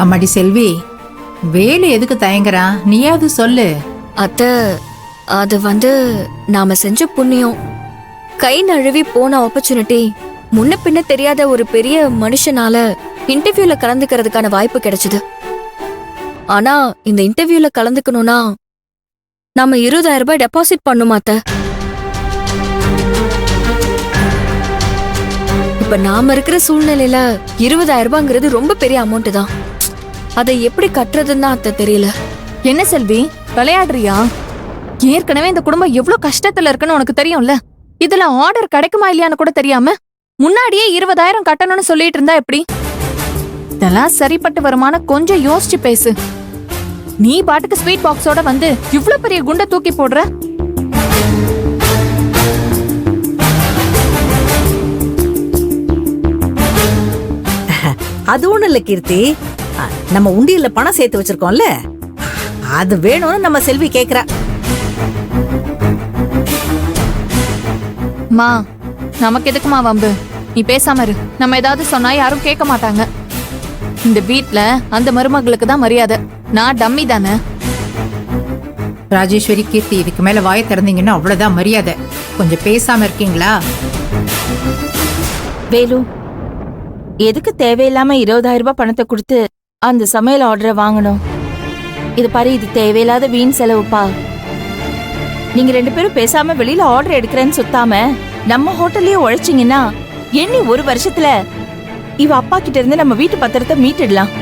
அம்மாடி செல்வி, வேலு எதுக்கு தயங்குறான்? நீயாவது சொல்லு. அத்தை, அது நாம செஞ்ச புண்ணியம். கை நழுவி போன ஆப்பர்ச்சுனிட்டி முன்ன பின்ன தெரியாத ஒரு பெரிய மனுஷனால இன்டர்வியூல கலந்துக்கிறதுக்கான வாய்ப்பு கிடைச்சது. ஆனா இந்த இன்டர்வியூல கலந்துக்கணும்னா நாம 20,000 ரூபாய் டெபாசிட் பண்ணுமா அத்தை? இப்ப நாம இருக்கிற சூழ்நிலையில 20,000 ரூபாய்ங்கிறது ரொம்ப பெரிய அமௌண்ட் தான். அதை எப்படி கட்டுறதுன்னு அத்தை தெரியல. என்ன செல்வி, விளையாடுறியா? ஏற்கனவே இந்த குடும்பம் எவ்வளவு கஷ்டத்துல இருக்குன்னு உனக்கு தெரியும்ல. இதுல ஆர்டர் கிடைக்குமா இல்லையான்னு கூட தெரியாம முன்னாடியே 20,000 கட்டணும்னு சொல்லிட்டு இருந்தா எப்படி? இதெல்லாம் சரிப்பட்டு வருமான கொஞ்சம் யோசிச்சு பேசு. நீ பாட்டுக்கு ஸ்வீட் பாக்ஸோட வந்து இவ்ளோ பெரிய குண்டை தூக்கி போடுற. அது ஒண்ணு இல்ல கீர்த்தி, நம்ம உண்டியல்ல பணம் சேர்த்து வச்சிருக்கோம்ல, அது வேணும்னு நம்ம செல்வி கேக்குறா. மா, நமக்கு எதுக்குமா வம்பு? நீ பேசாம இரு. நம்ம ஏதாவது சொன்னா யாரும் கேட்க மாட்டாங்க. இந்த வீட்ல அந்த மருமகளுக்கு தான் மரியாதை. நான் டம்மி தானே. ராஜேஸ்வரி, கீர்த்தி, இதுக்கு மேல வாயை திறந்தீங்கன்னா அவ்வளவுதான் மரியாதை. கொஞ்சம் பேசாம இருக்கீங்களா? வேலு, எதுக்கு தேவையில்லாம 20,000 ரூபாய் பணத்தை கொடுத்து அந்த சமையல் ஆர்டரை வாங்கணும்? இது பாரு, இது தேவையில்லாத வீண் செலவுப்பா. நீங்க 2 பேரும் பேசாம வெளியில ஆர்டர் எடுக்கிறேன்னு சுத்தாம நம்ம ஹோட்டல்லயே உழைச்சிங்கன்னா எண்ணி 1 வருஷத்துல இவ அப்பா கிட்ட இருந்து நம்ம வீட்டு பத்திரத்தை மீட்டுடலாம்.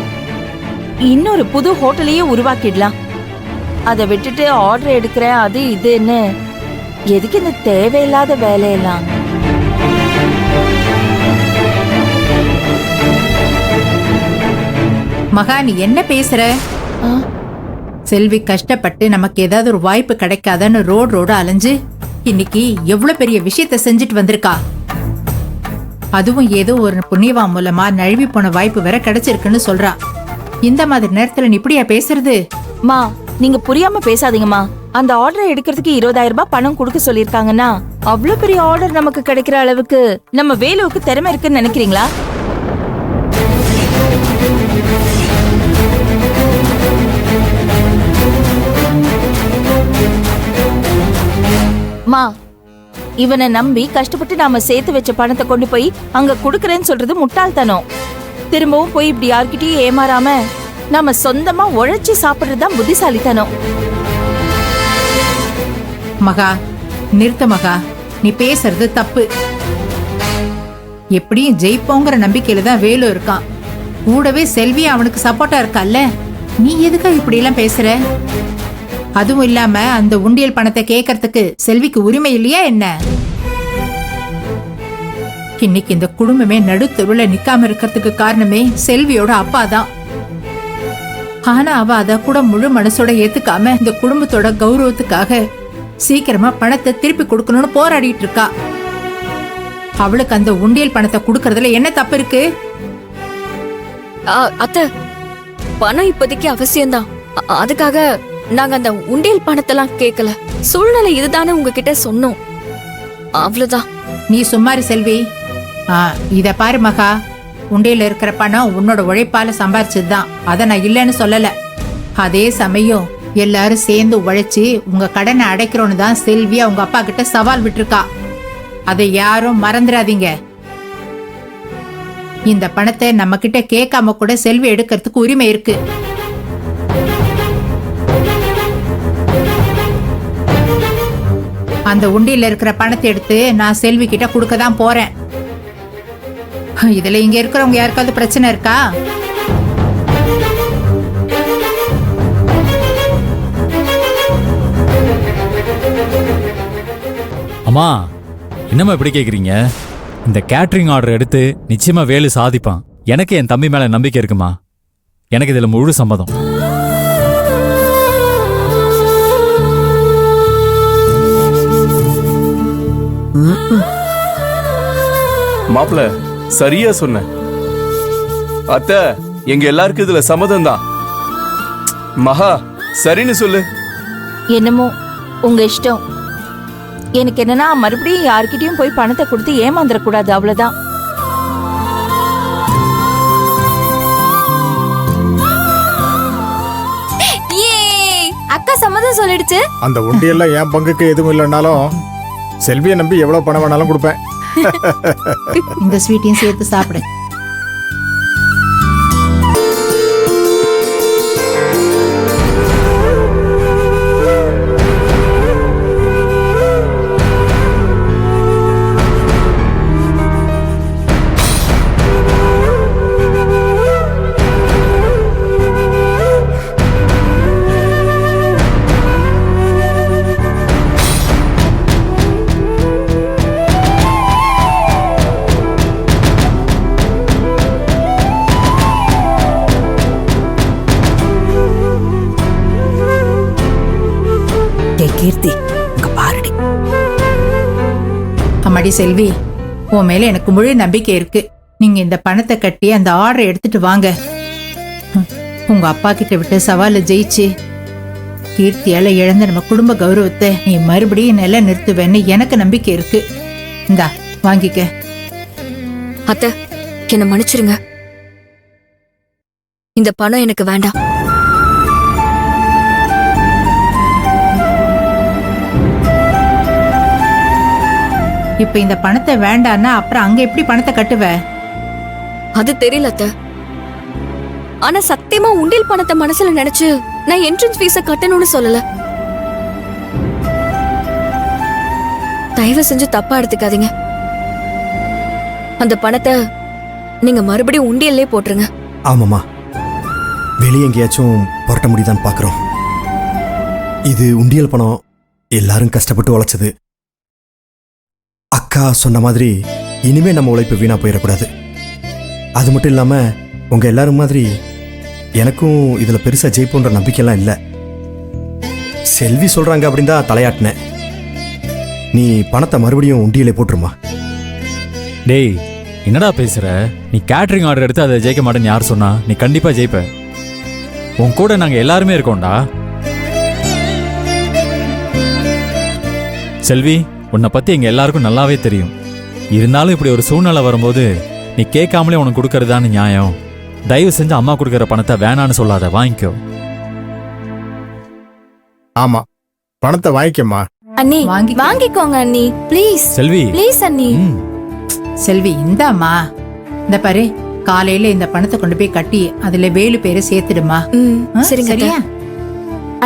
இன்னொரு புது ஹோட்டலையே உருவாக்கிடலாம். அதை விட்டுட்டு ஆர்டர் எடுக்கிறேன் அது இதுன்னு எதுக்கு இந்த தேவையில்லாத வேலையெல்லாம்? மகா, நீ என்ன பேசுற? செல்வி கஷ்டப்பட்டு நமக்கு ஏதாவது ஒரு வாய்ப்பு கிடைக்காதன்னு ரோடு அலைஞ்சு இன்னைக்கு எவ்வளவு பெரிய விஷயத்த செஞ்சுட்டு வந்திருக்கா. அதுவும் ஏதோ ஒரு புண்ணியவா மூலமா நழுவி போன வாய்ப்பு வேற கிடைச்சிருக்குன்னு சொல்றா. இந்த மாதிரி நேரத்துல நீ இப்படியா பேசுறது? மா, நீங்க புரியாம பேசாதீங்கம்மா. அந்த ஆர்டரை எடுக்கிறதுக்கு 20,000 ரூபாய் பணம் கொடுக்க சொல்லிருக்காங்கன்னா அவ்வளவு பெரிய ஆர்டர் நமக்கு கிடைக்கிற அளவுக்கு நம்ம வேலுவுக்கு திறமை இருக்குன்னு நினைக்கிறீங்களா? மா, இவனை நம்பி கஷ்டப்பட்டு நாம சேர்த்து வச்ச பணத்தை கொண்டு போய் அங்க குடுக்கறேன்னு சொல்றது முட்டாள்தனம். திரும்பவும் போய் இப்படி யார்கிட்டயும் ஏமாறாம நாம சொந்தமா உழைச்சி சாப்பிடுறதுதான் புத்திசாலித்தனம். மகா, நிறுத்த மகா, நீ பேசுறது தப்பு. எப்படியும் ஜெயிப்போங்கிற நம்பிக்கையில தான் வேலு இருக்கான். கூடவே செல்வி அவனுக்கு சப்போர்ட்டா இருக்கால்ல. நீ எதுக்கா இப்படி எல்லாம் பேசுற? அதுவும் இல்லாம அந்த உண்டியல் பணத்தை கேட்கறதுக்கு செல்விக்கு உரிமை இல்லையா என்ன? இன்னைக்கு இந்த குடும்பமே நடுத்தெருவுல நிக்காம இருக்கிறதுக்கு காரணமே செல்வியோட அப்பா தான். ஆனா அவ அத கூட முழு மனசோட ஏத்துக்காம இந்த குடும்பத்தோட கௌரவத்துக்காக சீக்கிரமா பணத்தை திருப்பி கொடுக்கணும்னு போராடிட்டு இருக்கா. அவளுக்கு அந்த உண்டியல் பணத்தை கொடுக்கறதுல என்ன தப்பு இருக்கு? அத்தை, பணம் இப்போதைக்கு அவசியம்தான். அதுக்காக நாங்க அந்த உண்டியல் பணத்தெல்லாம் கேட்கல. சூழ்நிலை இதுதானே உங்ககிட்ட சொன்னோம், அவ்வளவுதான். நீ சும்மாரி செல்வி. இத பாரு மகா, உண்டியல இருக்கிற பணம் உன்னோட உழைப்பால சம்பாரிச்சதுதான். அத நான் இல்லைன்னு சொல்லல. அதே சமயம் எல்லாரும் சேர்ந்து உழைச்சு உங்க கடனை அடைக்கிறோன்னு தான் செல்வி அவங்க அப்பா கிட்ட சவால் விட்டுருக்கா. அதை யாரும் மறந்துடாதீங்க. இந்த பணத்தை நம்ம கிட்ட கேட்காம கூட செல்வி எடுக்கிறதுக்கு உரிமை இருக்கு. அந்த உண்டியில இருக்கிற பணத்தை எடுத்து நான் செல்வி கிட்ட கொடுக்க தான் போறேன். இதுல இங்க இருக்கிறவங்க யாருக்காவது பிரச்சனை இருக்கா? அம்மா, என்னம்மா இப்படி கேக்குறீங்க? இந்த கேட்டரிங் ஆர்டர் எடுத்து நிச்சயமா வேலு சாதிப்பான். எனக்கு என் தம்பி மேல நம்பிக்கை இருக்குமா. எனக்கு இதுல முழு சம்மதம். மாப்பிள, சரியா சொன்ன. அத்தை, எங்க எல்லாருக்கும் இதுல சம்மதம் தான். மகா, சரின்னு சொல்லு. என்னமோ உங்க இஷ்டம். எனக்கு என்னன்னா மறுபடியும் யார்கிட்டயும் போய் பணத்தை கொடுத்து ஏமாந்துடக்கூடாது, அவ்வளவுதான். அக்கா சம்மதம் சொல்லிடுச்சு. அந்த உண்டியெல்லாம் என் பங்குக்கு எதுவும் இல்லைன்னாலும் செல்வியை நம்பி எவ்வளவு பணம் வேணாலும் கொடுப்பேன். இந்த ஸ்வீட்டையும் சேர்த்து சாப்பிடு. கீர்த்தி இங்க பாருடி. அம்மாடி செல்வி, உன் மேல எனக்கு முழு நம்பிக்கை இருக்கு. நீங்க இந்த பணத்தை கட்டி அந்த ஆர்டரை எடுத்துட்டு வாங்க. உங்க அப்பா கிட்ட விட்டு சவால ஜெயிச்சு கீர்த்தியால இழந்த நம்ம குடும்ப கௌரவத்தை நீ மறுபடியும் நிலை நிறுத்துவேன்னு எனக்கு நம்பிக்கை இருக்கு. இந்தா வாங்கிக்க. அத்தை, என்ன மன்னிச்சிருங்க. இந்த பணம் எனக்கு வேண்டாம். இப்ப இந்த பணத்தை வேண்டான்னா அப்புறம் அங்க எப்படி பணத்தை கட்டுவ? அது தெரியல அத்தை. ஆனா சத்தியமா உண்டியல் பணத்தை மனசுல நினைச்சு நான் என்ட்ரன்ஸ் ஃபீஸ கட்டணும்னு சொல்லல. தயவு செஞ்சு தப்பா எடுத்துக்காதீங்க. அந்த பணத்தை நீங்க மறுபடியும் உண்டியல்லே போட்டுருங்க. ஆமாம்மா, வெளியே எங்கேயாச்சும் புரட்ட முடியுதான்னு பார்க்குறோம். இது உண்டியல் பணம், எல்லாரும் கஷ்டப்பட்டு உழைச்சது. அக்கா சொன்ன மாதிரி இனிமே நம்ம உழைப்பு வீணா போயிடக்கூடாது. அது மட்டும் இல்லாம உங்க எல்லாரும் மாதிரி எனக்கும் இதுல பெருசா ஜெயிப்புன்ற நம்பிக்கையெல்லாம் இல்லை. செல்வி சொல்றாங்க அப்படின்னு தான் தலையாட்டினேன். நீ பணத்தை மறுபடியும் உண்டியலே போட்டுருமா. டேய், என்னடா பேசுற? நீ கேட்டரிங் ஆர்டர் எடுத்து அதை ஜெயிக்க மாட்டேன்னு யார் சொன்னா? நீ கண்டிப்பா ஜெயிப்ப. உன் கூட நாங்க எல்லாருமே இருக்கோம்டா. செல்வி, உன்னை பத்தி எங்க எல்லாருக்கும் நல்லாவே தெரியும். இருந்தாலும் இப்படி ஒரு சூழ்நிலை வரும்போது நீ கேட்காமலே உனக்கு கொடுக்கறதான்னு நியாயம். தயவு செஞ்சு அம்மா கொடுக்கற பணத்தை வேணான்னு சொல்லாத, வாங்கிக்கோ. ஆமா, பணத்தை வாங்கிக்கம்மா. அண்ணி வாங்கிக்க. வாங்கிக்கோங்க அண்ணி, ப்ளீஸ் செல்வி, ப்ளீஸ் அண்ணி. ம், செல்வி இந்தாம்மா. இந்த பாரு, காலையில இந்த பணத்தை கொண்டு போய் கட்டி அதுல வேலு பேரை சேர்த்துடுமா. ஆ, சரிங்க அத்தை. சரியா?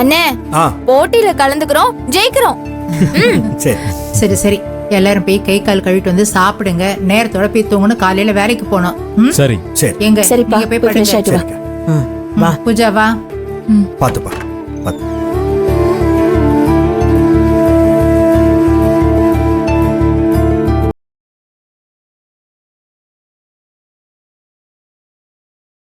அண்ணே, ஆ போட்டியில கலந்துக்கிறோம், ஜெயிக்கிறோம். சரி. சரி சரி, எல்லாரும் போய் கை கால் கழுவிட்டு வந்து சாப்பிடுங்க. நேரத்தோட போய் தூங்கணும், காலையில வேலைக்கு போகணும். ம்? சரி. சரி, எங்க சரிப்பா, நீங்க போய் போய் fresh படுங்க. ஆயிட்டு வா. வா. பூஜா வா. பார்த்துப்பா பார்த்து.